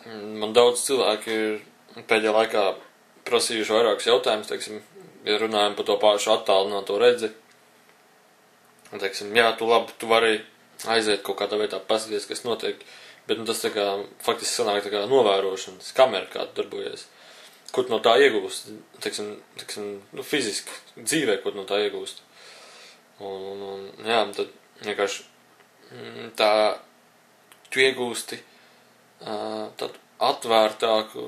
Man daudz cilvēki ir pēdējā laikā prasījuši vairākus jautājumus, teiksim, ja runājam par to pašu attālināto redzi. Un, teiksim, jā, tu vari aiziet kaut kādā vietā, paskatīties, kas notiek, bet tas tā kā faktiski sanāk tā kā novērošanas kamera, kā tu darbojies. Ko tu no tā iegūst, teiksim, fiziski, dzīvē, ko tu no tā iegūst. Un jā, tad vienkārši tā tu iegūsti tādu atvērtāku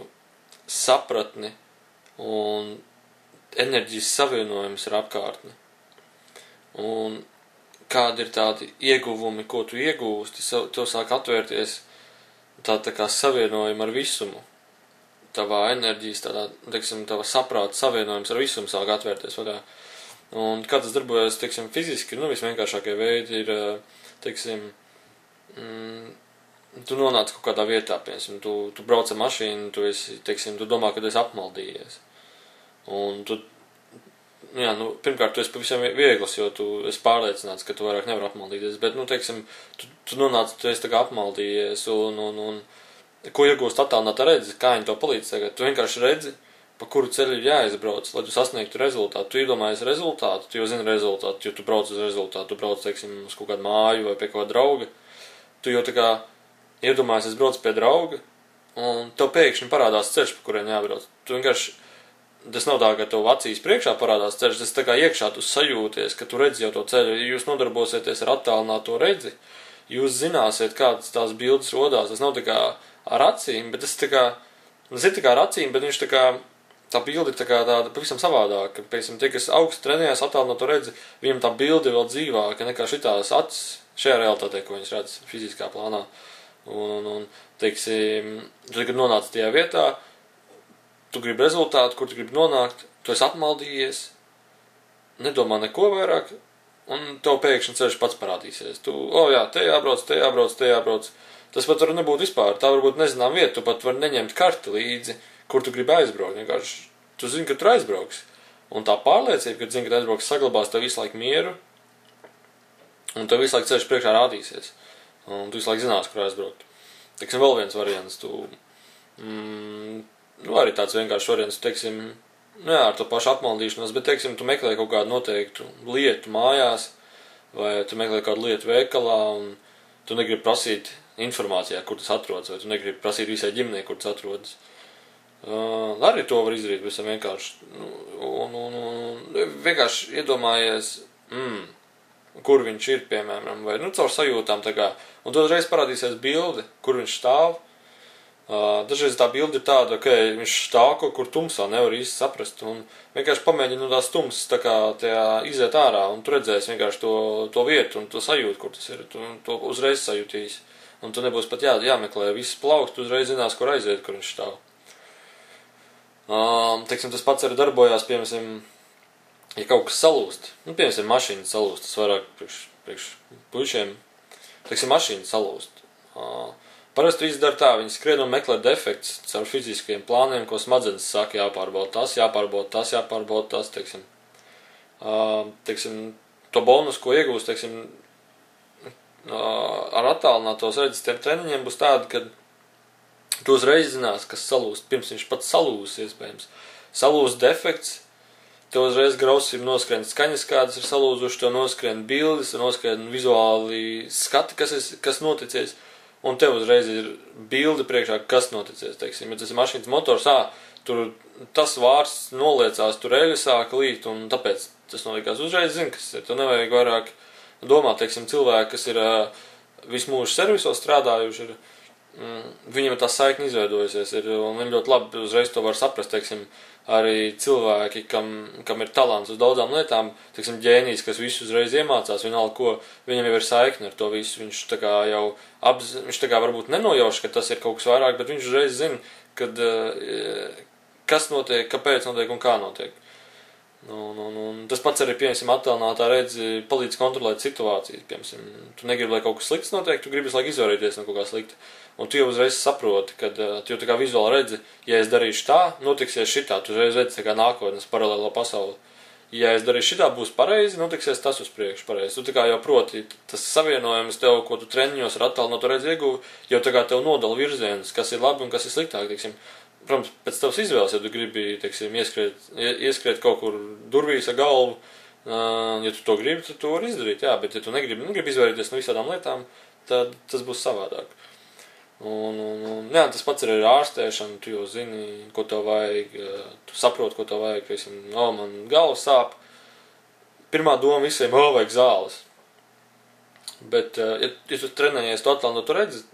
sapratni un enerģijas savienojums ar apkārtni. Un kādi ir tādi ieguvumi, ko tu iegūsti, tev sāk atvērties tā kā savienojumi ar visumu. Tavā enerģijas, teiksim, tava saprāta savienojums ar visumu sāk atvērties vaļā. Un kā tas darbojas, teiksim, fiziski, visvienkāršākie veidi ir, teiksim, tu nonāc kaut kādā vietā, piemēram, tu brauc ar mašīnu, tu domā, ka tu esi apmaldījies. Un tu, pirmkārt, tu esi pavisam viegls, jo tu esi pārliecināts, ka tu vairāk nevar apmaldīties, bet, teiksim, tu nonāc, tu esi tā kā apmaldījies, un ko iegūst attālinātā redzi, kā viņi to palīdz tagad, tu vienkārši redzi, pa kuru ceļu ir jāizbrauc, lai tu sasniegtu rezultātu. Tu iedomājies rezultātu, tu jau zini rezultātu, jo tu brauc uz rezultātu, tu brauc, teiksim, uz kaut kādu māju vai pie kaut kāda drauga. Tu jau tā kā iedomājies, es braucu pie drauga, un tev pēkšņi parādās ceļš, pa kuriem jābrauc. Tu vienkārši, tas nav tā, ka tev acīs priekšā parādās ceļš, tas tā kā iekšā tu sajūties, ka tu redzi jau to ceļu. Ja jūs nodarbosieties ar attālināto redzi, jūs zināsiet, kādas tās bildes rodās. Tas nav tā kā ar acīm, bet tas ir tā kā ar acīm, bet viņš tā kā, tā bilde ir tā kā tāda pavisam savādāka. Piemēram, tie, kas augstu trenējās attālināto redzi, viņam tā bilde vēl dzīvāka nekā šitās acis šajā realitātē, ko viņas redz fiziskā plānā. Un teiksim, tu tagad nonāc tajā vietā, tu gribi rezultātu, kur tu gribi nonākt, tu esi apmaldījies, nedomā neko vairāk, un tev pēkšņi ceļš pats parādīsies. Tu, te jābrauc. Tas pat var nebūt vispār, tā varbūt nezinām vietu, tu pat var neņemt karti līdzi, kur tu gribi aizbraukt. Vienkārši tu zini, ka tur aizbrauks. Un tā pārliecība, ka tu zini, ka aizbrauks, saglabās tev visu laiku mieru, un tev visu laiku ceļš priekšā rādīsies. Un tu visu laiku zinās, kur aizbraukt. Teiksim, vēl viens variants, arī tāds vienkārši variants, teiksim, ar to pašu apmaldīšanos, bet, teiksim, tu meklē kaut kādu noteiktu lietu mājās, vai tu meklē kādu lietu veikalā, un tu negribi prasīt informācijā, kur tas atrodas, vai tu negribi prasīt visai ģimenei, kur tas atrodas. Arī to var izdarīt visam vienkārši. Vienkārši iedomājies, kur viņš ir, piemēram, vai, caur sajūtām tā kā. Un tad reiz parādīsies bilde, kur viņš stāv. Dažreiz tā bilde ir tāda, ka viņš stāv kaut kur tumsā, nevar īsti saprast. Un vienkārši pamēģini no tās tumsas tā kā iziet ārā, un tu redzēsi vienkārši to vietu un to sajūtu, kur tas ir. Tu to uzreiz sajūtīsi. Un tu nebūs pat jāmeklē viss plauks, tu uzreiz zinās, kur aiziet, kur viņš stāv. Teiksim, tas pats arī darbojās, piemēram, ja kaut kas salūst. Piemēram, mašīna salūst, tas vairāk priekš puišiem. Teiksim, mašīna salūst. Parasti izdara tā, viņi skrien un meklē defekts caur fiziskajiem plāniem, ko smadzenes saka jāpārbauda tas, teiksim. Teiksim, to bonus, ko iegūst, teiksim, ar attālinātos redzes tiem treniņiem būs tāda, ka tu uzreiz zinās, kas salūst, pirms viņš pats salūs, iespējams. Salūst defekts, tev uzreiz grausīm noskrien skaņas, kādas ir salūzuši, tev noskrien bildes, noskrien vizuāli skati, kas noticies, un tev uzreiz ir bilde priekšā, kas noticies, teiksim. Ja tas ir mašīnas motors, tur tas vārds noliecās, tur eļa sāk līt, un tāpēc tas nolikās uzreiz zin, kas ir. Tu nevajag vairāk domāt, teiksim, cilvēki, kas ir visu mūžu servisos strādājuši, viņiem tā saikni izveidojusies, un viņi ļoti labi uzreiz to var saprast, teiksim, arī cilvēki, kam ir talants uz daudzām lietām, teiksim, ģēnijs, kas visu uzreiz iemācās, vienalga ko, viņam jau ir saikni ar to visu, viņš tā kā jau viņš tā kā varbūt nenojauš, ka tas ir kaut kas vairāk, bet viņš uzreiz zina, kad, kas notiek, kāpēc notiek un kā notiek. Un tas pats arī, piemēram, attālinātā redzi palīdz kontrolēt situācijas, piemēram, tu negribi, lai kaut kas slikts notiek, tu gribi laiku izvairīties no kaut kā slikta. Un tu jau uzreiz saproti, kad tu jau tā kā vizuāli redzi, ja es darīšu tā, notiksies šitā, tu uzreiz redzi tā kā nākotnes paralēlo pasauli. ja es darīšu šitā būs pareizi, notiksies tas uz priekšu pareizi. Tu tā kā jau proti, tas savienojums tev, ko tu treniņos ar attālināto redzi ieguvi, jau tā kā tev nodala virziens, kas ir labi un kas ir sliktāk, teiksim. Protams, pēc tavas izvēles, ja tu gribi, teiksim, ieskriet kaut kur durvīs ar galvu, ja tu to gribi, tad tu vari izdarīt, jā, bet ja tu negribi izvairīties no visādām lietām, tad tas būs savādāk. Jā, tas pats ir ar ārstēšanu, tu jau zini, ko tev vajag, tu saproti, ko tev vajag, teiksim, man galva sāp. Pirmā doma visiem, vajag zāles. Bet, ja tu trenējies to attālināto tu redzi,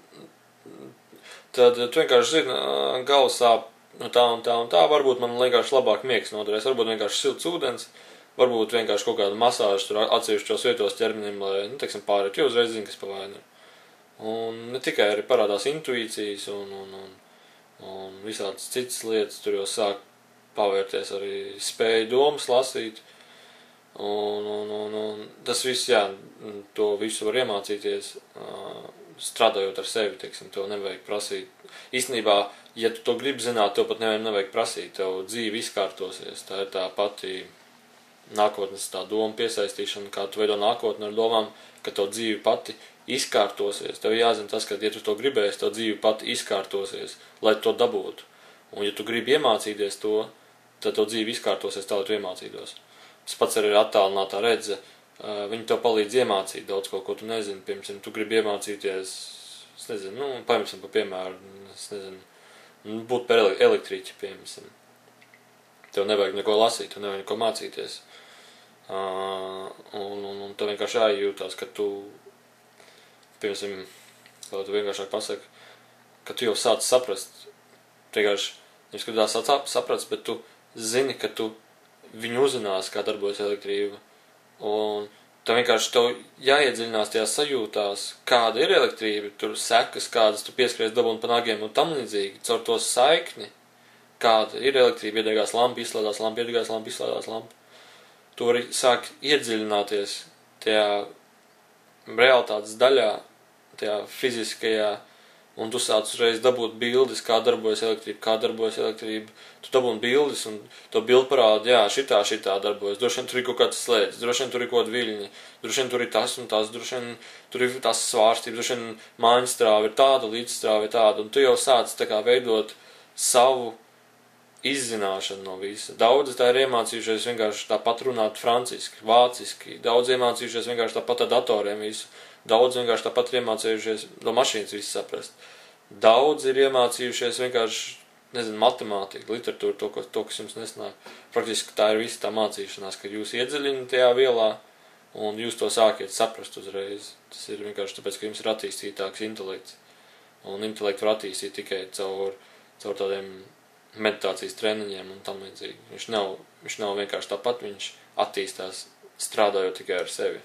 tad tu vienkārši zini, galva sāp tā un tā, varbūt man vienkārši labāk miegs noderēs, varbūt vienkārši silts ūdens, varbūt vienkārši kaut kāda masāža tur atsevišķos vietos ķermenim, lai, teiksim, pārēt, jo uzreiz zini, kas pa vainu. Un ne tikai arī parādās intuīcijas un visādas citas lietas, tur jau sāk pavērties arī spēju domas lasīt. Un tas viss, jā, to visu var iemācīties, strādājot ar sevi, teiksim, tev nevajag prasīt. Īstenībā, ja tu to gribi zināt, tev pat nevajag prasīt, tev dzīve izkārtosies, tā ir tā pati nākotnes tā doma piesaistīšana, kā tu veido nākotni ar domām, ka tev dzīve pati izkārtosies. Tev jāzina tas, ka, ja tu to gribēsi, tev dzīve pati izkārtosies, lai to dabūtu. Un, ja tu gribi iemācīties to, tad tev dzīve izkārtosies tā, lai tu iemācītos. Tas pats arī ir attālinātā redze. Viņi tev palīdz iemācīt daudz ko tu nezini. Piemēram, tu gribi iemācīties, es nezinu, paņemsim pa piemēru, es nezinu, būt par elektriķi, piemēram. Tev nevajag neko lasīt, tev nevajag neko mācīties. Un tev vienkārši jājūtās, ka tu, piemēram, kā tu vienkāršāk pasaki, ka tu jau sāc saprast, vienkārši, nevis, ka tu tā sāc saprast, bet tu zini, ka tu viņu uzzinās, kā darbojas elektrība, un tev vienkārši jāiedziļinās tajās sajūtās, kāda ir elektrība, tur sekas, kādas tu pieskaries dabūni pa nagiem un tam līdzīgi, caur to saikni, kāda ir elektrība, iedegās lampa, izslēdās lampa, iedegās lampa, izslēdās lampa. Tu vari sākt iedziļināties tajā realitātes daļā, tajā fiziskajā, un tu sāc uzreiz dabūt bildes, kā darbojas elektrība. Tu dabūni bildes, un to bildi parāda, jā, šitā darbojas. Droši vien tur ir kaut kāds slēdz, droši vien tur ir kaut kādi viļņi, droši vien tur ir tas un tas, droši vien tur ir tās svārstības, droši vien mājiņstrāva ir tāda, līdzstrāva ir tāda, un tu jau sāc tā kā veidot savu izzināšanu no visa. Daudzi tā ir iemācījušies vienkārši tāpat runāt franciski, vāciski, daudzi iemācījušies vienkārši tāpat ar datoriem visu, daudzi vienkārši tāpat ir iemācījušies no mašīnas visu saprast. Daudzi ir iemācījušies vienkārši, nezinu, matemātiku, literatūru, to, kas jums nesnāk. Praktiski tā ir visa tā mācīšanās, ka jūs iedziļināt tajā vielā un jūs to sākiet saprast uzreiz. Tas ir vienkārši tāpēc, ka jums ir attīstītāks intelekts. Un intelektu var attīstīt tikai caur tādiem meditācijas treniņiem un tam līdzīgi. Viņš nav vienkārši tāpat, viņš attīstās strādājot tikai ar sevi.